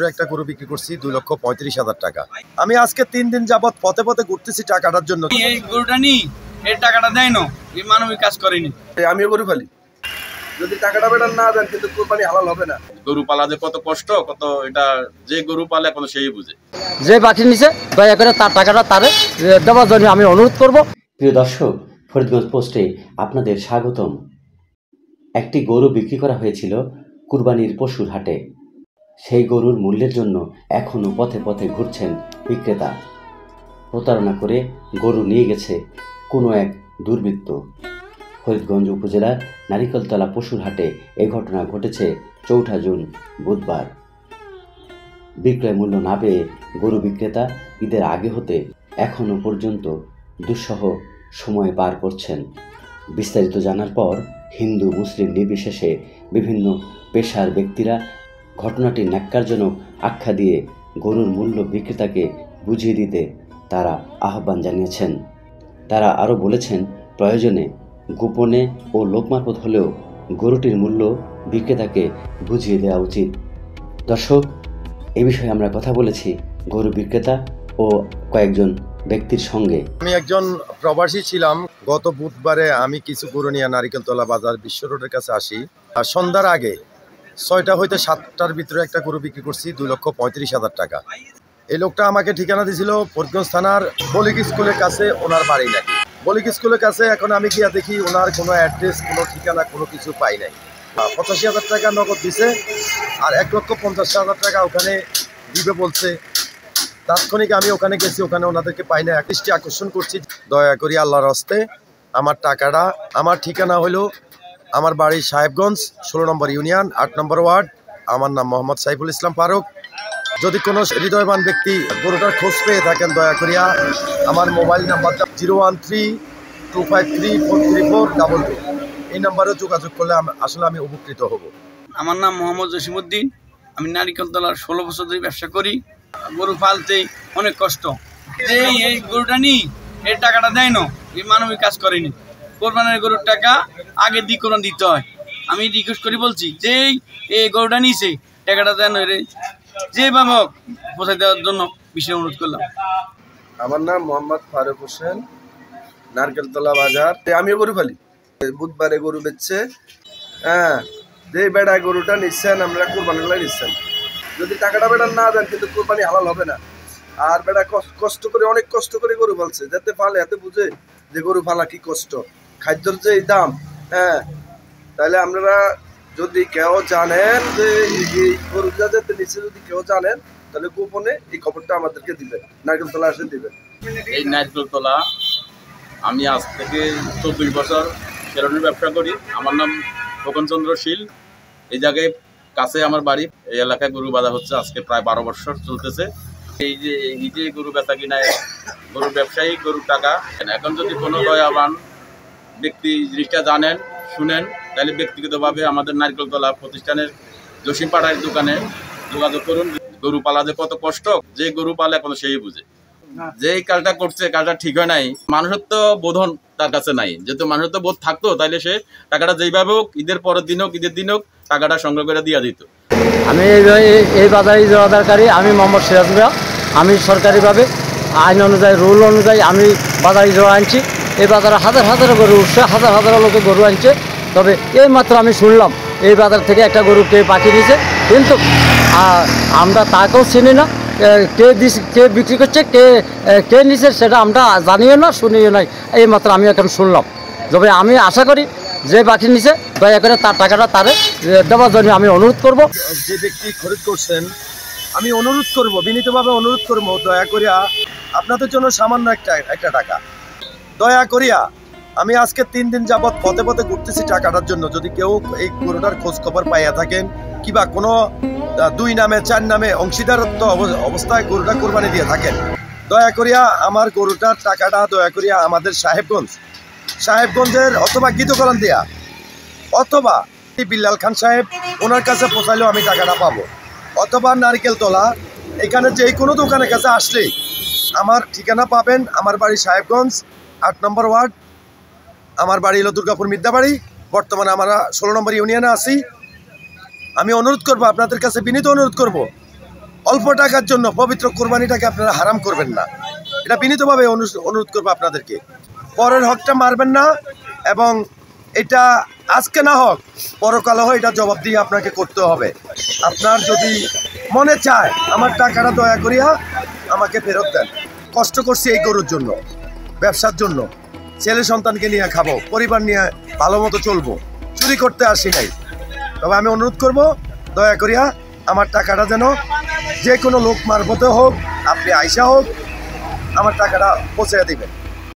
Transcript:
একটা গরু বিক্রি করছি 2,35,000 টাকা। আমি আজকে 3 দিন যাবত পথে পথে ঘুরতেছি টাকাটার জন্য। এই গরুটা নি এই টাকাটা দেয় না, এই মানবিক কাজ করেনি। আমিও গরু পালি, যদি টাকাটা বেটার না দেন কিন্তু কোরবানি হালাল হবে না। গরু পালা যে কত কষ্ট, কত এটা যে গরু পালে এখন সেই বুঝে। যে বাকি নিছে দয়া করে তার টাকাটা তারে দেওয়ার জন্য আমি অনুরোধ করব। প্রিয় দর্শক, ফরিদগঞ্জ পোস্টে আপনাদের স্বাগতম। একটি গরু বিক্রি করা হয়েছিল কুরবানির পশুর হাটে। সেই গরুর মূল্যের জন্য এখনও পথে পথে ঘুরছেন বিক্রেতা। প্রতারণা করে গরু নিয়ে গেছে কোনো এক দুর্বৃত্ত। ফরিদগঞ্জ উপজেলার নারিকেলতলা পশুর হাটে এ ঘটনা ঘটেছে ৪ জুন বুধবার। বিক্রয় মূল্য না পেয়ে গরু বিক্রেতা ঈদের আগে হতে এখনও পর্যন্ত দুঃসহ সময় পার করছেন। বিস্তারিত জানার পর হিন্দু মুসলিম নির্বিশেষে বিভিন্ন পেশার ব্যক্তিরা ঘটনাটি ন্যাক্কারজনক আখ্যা দিয়ে গরুর মূল্য বিক্রেতাকে বুঝিয়ে দিতে তারা আহ্বান জানিয়েছেন। তারা আরও বলেছেন, প্রয়োজনে গোপনে ও লোকমারফত হলেও গরুটির মূল্য বিক্রেতাকে বুঝিয়ে দেওয়া উচিত। দর্শক, এ বিষয়ে আমরা কথা বলেছি গরু বিক্রেতা ও কয়েকজন ব্যক্তির সঙ্গে। আমি একজন প্রবাসী ছিলাম। গত বুধবারে আমি কিছু গরু নিয়ে নারিকেলতলা বাজার বিশ্ব রোডের কাছে আসি। আর সন্ধ্যার আগে 6টা হইতে 7টার ভিতরে একটা গরু বিক্রি করছি 2,35,000 টাকা। এই লোকটা আমাকে ঠিকানা দিয়েছিল ফরিদগঞ্জ থানার বলিক স্কুলের কাছে, ওনার বাড়ি নাকি বলিক স্কুলের কাছে। এখন আমি গিয়া দেখি ওনার কোনো অ্যাড্রেস, কোনো ঠিকানা, কোনো কিছু পাই নাই। 85,000 টাকা নগদ দিছে আর 1,50,000 টাকা ওখানে দিবে বলছে। তাৎক্ষণিক আমি ওখানে গেছি, ওখানে ওনাদেরকে পাই না। দৃষ্টি আকর্ষণ করছি, দয়া করি আল্লাহর হস্তে আমার টাকাটা। আমার ঠিকানা হলো আমার বাড়ি সাহেবগঞ্জ, 16 নম্বর ইউনিয়ন, 8 নম্বর ওয়ার্ড। আমার নাম মোহাম্মদ সাইফুল ইসলাম ফারুক। যদি কোনো হৃদয়বান ব্যক্তি গরুটার খোঁজ পেয়ে থাকেন, দয়া করিয়া আমার মোবাইল নাম্বারটা 013-253-43422, এই নাম্বারে যোগাযোগ করলে আসলে আমি উপকৃত হব। আমার নাম মোহাম্মদ জসিমউদ্দিন। আমি নারিকেলতলার 16 বছর ধরে ব্যবসা করি। গরু পালতে অনেক কষ্ট। এই গরুটা নি এই টাকাটা দেয় না, এই মানবিক কাজ করেনি। কোরবানের গরুর টাকা আগে দিয়ে কোরবান দিতে হয়। আমি রিকোয়েস্ট করি বলছি যে এই গরুটা নিছে টাকাটা দেন রে, যে বাবা পৌঁছাই দেওয়ার জন্য বিশেষ অনুরোধ করলাম। আমার নাম মোহাম্মদ ফারুক হোসেন, নারকেলতলা বাজার। আমিও গরু পালি, বুধবারে গরু বেচছে। যে বেড়ায় গরুটা নিচ্ছেন, আমরা কোরবানিগুলো নিচ্ছেন, যদি টাকাটা বেটার না দেন কিন্তু কোরবানি হালাল হবে না। আর বেড়া কষ্ট করে, অনেক কষ্ট করে গরু পালছে, যাতে পালে এতে বুঝে যে গরু পালা কি কষ্ট, খাদ্যর যে দাম। তাহলে আপনারা যদি কেউ জানেন যে এই গরুটা যাতে নিচে, যদি কেউ জানেন তাহলে গোপনে এই খবরটা আমাদেরকে দিবেন, নারকেলতলা আসে দিবেন। এই নারিকেলতলা আমি আজ থেকে 24 বছর সেলুনের ব্যবসা করি। আমার নাম খোকনচন্দ্র শীল। এই জায়গায় কাছে আমার বাড়ি। এই এলাকায় গরু বাজার হচ্ছে আজকে প্রায় 12 বছর চলতেছে। এই যে গরু বেচা কিনা, গরুর ব্যবসায়ী, গরুর টাকা। এখন যদি কোনো দয়াবান ব্যক্তি জিনিসটা জানেন, শুনেন, তাহলে ব্যক্তিগতভাবে আমাদের নারিকেলতলা প্রতিষ্ঠানের জসিম পাড়ার দোকানে যোগাযোগ করুন। গরু পালা যে কত কষ্ট, যে গরু পালে এখন সেই বুঝে। যে কাজটা করছে, কাজটা ঠিক হয় নাই। মানুষের তো বোধন তার কাছে নাই। যেহেতু মানুষের তো বোধ থাকতো, তাইলে সে টাকাটা যেইভাবে হোক, ঈদের পরের দিন হোক, ঈদের দিন হোক, টাকাটা সংগ্রহ করে দিয়ে দিত। আমি এই বাজারে ইজারাদারকারী, আমি মোহাম্মদ সিরাজ মিয়া। আমি সরকারিভাবে আইন অনুযায়ী, রুল অনুযায়ী আমি বাজারে ইজারা আনছি। এই বাজারে হাজার হাজার গরু উঠছে, হাজার হাজার লোকে গরু আনছে। তবে এই মাত্র আমি শুনলাম এই বাজার থেকে একটা গরু কে পাঠিয়ে দিয়েছে, কিন্তু আমরা তাকেও চিনি না। কে বিক্রি করছে, কে নিছে সেটা আমরা জানিও না, শুনিও নাই। এই মাত্র আমি এখন শুনলাম। তবে আমি আশা করি যে বাকি নিছে দয়া করে তার টাকাটা তারে দেওয়ার জন্য আমি অনুরোধ করব। যে ব্যক্তি খরিদ করছেন, আমি অনুরোধ করব, বিনীতভাবে অনুরোধ করব, দয়া করিয়া আপনাদের জন্য সামান্য একটা টাকা দয়া করিয়া। আমি আজকে 3 দিন যাবত পথে পথে ঘুরতেছি টাকাটার জন্য। যদি কেউ এই গরুটার খোঁজ খবর পাইয়া থাকেন, কিবা কোনো 2 নামে 4 নামে অংশীদারত্ব অবস্থায় গরুটা কোরবানি দিয়ে থাকেন, দয়া করিয়া আমার গরুটার টাকাটা দয়া করিয়া আমাদের সাহেবগঞ্জের অথবা গীতকলন দিয়া অথবা বিল্লাল খান সাহেব, ওনার কাছে পৌঁছাইলেও আমি টাকাটা পাবো। অথবা নারিকেলতলা, এখানে যে কোনো দোকানের কাছে আসলেই আমার ঠিকানা পাবেন। আমার বাড়ি সাহেবগঞ্জ, 8 নম্বর ওয়ার্ড। আমার বাড়ি হলো দুর্গাপুর মিদ্যাবাড়ি। বর্তমানে আমরা 16 নম্বর ইউনিয়নে আছি। আমি অনুরোধ করবো আপনাদের কাছে, বিনীত অনুরোধ করব, অল্প টাকার জন্য পবিত্র কোরবানিটাকে আপনারা হারাম করবেন না, এটা বিনীতভাবে অনুরোধ করবো আপনাদেরকে। পরের হকটা মারবেন না, এবং এটা আজকে না হোক পরকালে হয় এটা জবাব দিয়ে আপনাকে করতে হবে। আপনার যদি মনে চায় আমার টাকাটা দয়া করিয়া আমাকে ফেরত দেন। কষ্ট করছি এই গরুর জন্য, ব্যবসার জন্য, ছেলে সন্তানকে নিয়ে খাবো, পরিবার নিয়ে ভালো মতো চলবো, চুরি করতে আসি নাই। তবে আমি অনুরোধ করব দয়া করিয়া আমার টাকাটা যেন যে কোনো লোক মারফতে হোক, আপনি আইসা হোক, আমার টাকাটা পৌঁছে দিবেন।